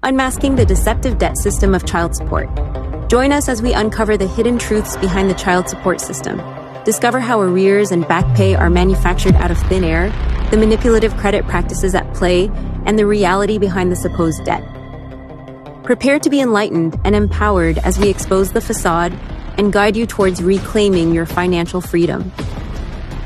unmasking the deceptive debt system of child support. Join us as we uncover the hidden truths behind the child support system. Discover how arrears and back pay are manufactured out of thin air, the manipulative credit practices at play, and the reality behind the supposed debt. Prepare to be enlightened and empowered as we expose the facade and guide you towards reclaiming your financial freedom.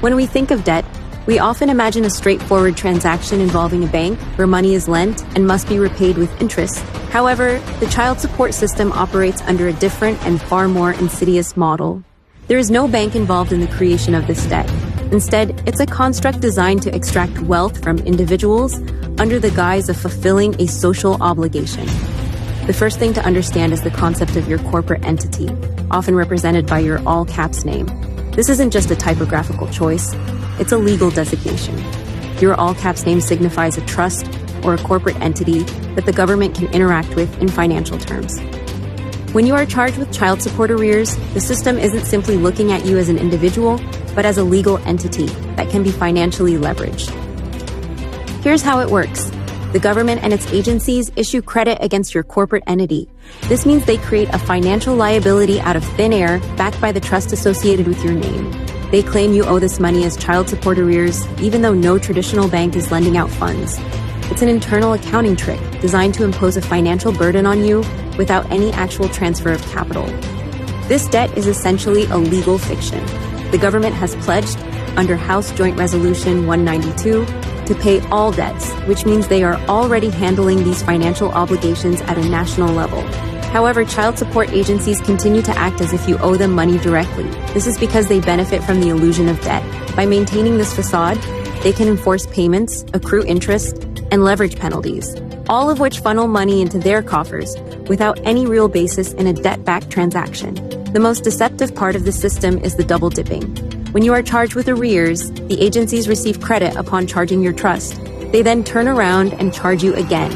When we think of debt, we often imagine a straightforward transaction involving a bank where money is lent and must be repaid with interest. However, the child support system operates under a different and far more insidious model. There is no bank involved in the creation of this debt. Instead, it's a construct designed to extract wealth from individuals under the guise of fulfilling a social obligation. The first thing to understand is the concept of your corporate entity, often represented by your all-caps name. This isn't just a typographical choice, it's a legal designation. Your all-caps name signifies a trust or a corporate entity that the government can interact with in financial terms. When you are charged with child support arrears, the system isn't simply looking at you as an individual, but as a legal entity that can be financially leveraged. Here's how it works. The government and its agencies issue credit against your corporate entity. This means they create a financial liability out of thin air backed by the trust associated with your name. They claim you owe this money as child support arrears, even though no traditional bank is lending out funds. It's an internal accounting trick designed to impose a financial burden on you without any actual transfer of capital. This debt is essentially a legal fiction. The government has pledged, under House Joint Resolution 192, to pay all debts, which means they are already handling these financial obligations at a national level. However, child support agencies continue to act as if you owe them money directly. This is because they benefit from the illusion of debt. By maintaining this facade, they can enforce payments, accrue interest, and leverage penalties, all of which funnel money into their coffers without any real basis in a debt-backed transaction. The most deceptive part of the system is the double dipping. When you are charged with arrears, the agencies receive credit upon charging your trust. They then turn around and charge you again,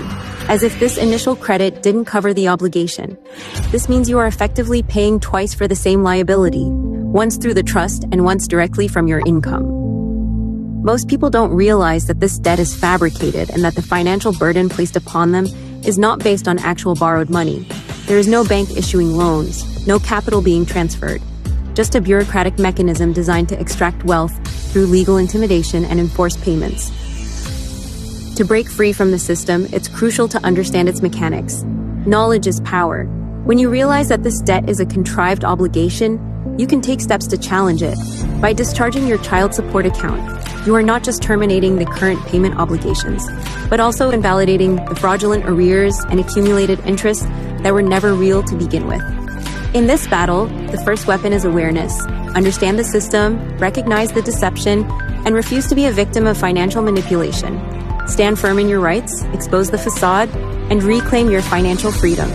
as if this initial credit didn't cover the obligation. This means you are effectively paying twice for the same liability, once through the trust and once directly from your income. Most people don't realize that this debt is fabricated and that the financial burden placed upon them is not based on actual borrowed money. There is no bank issuing loans, no capital being transferred, just a bureaucratic mechanism designed to extract wealth through legal intimidation and enforce payments. To break free from the system, it's crucial to understand its mechanics. Knowledge is power. When you realize that this debt is a contrived obligation, you can take steps to challenge it. By discharging your child support account, you are not just terminating the current payment obligations, but also invalidating the fraudulent arrears and accumulated interest that were never real to begin with. In this battle, the first weapon is awareness. Understand the system, recognize the deception, and refuse to be a victim of financial manipulation. Stand firm in your rights, expose the facade, and reclaim your financial freedom.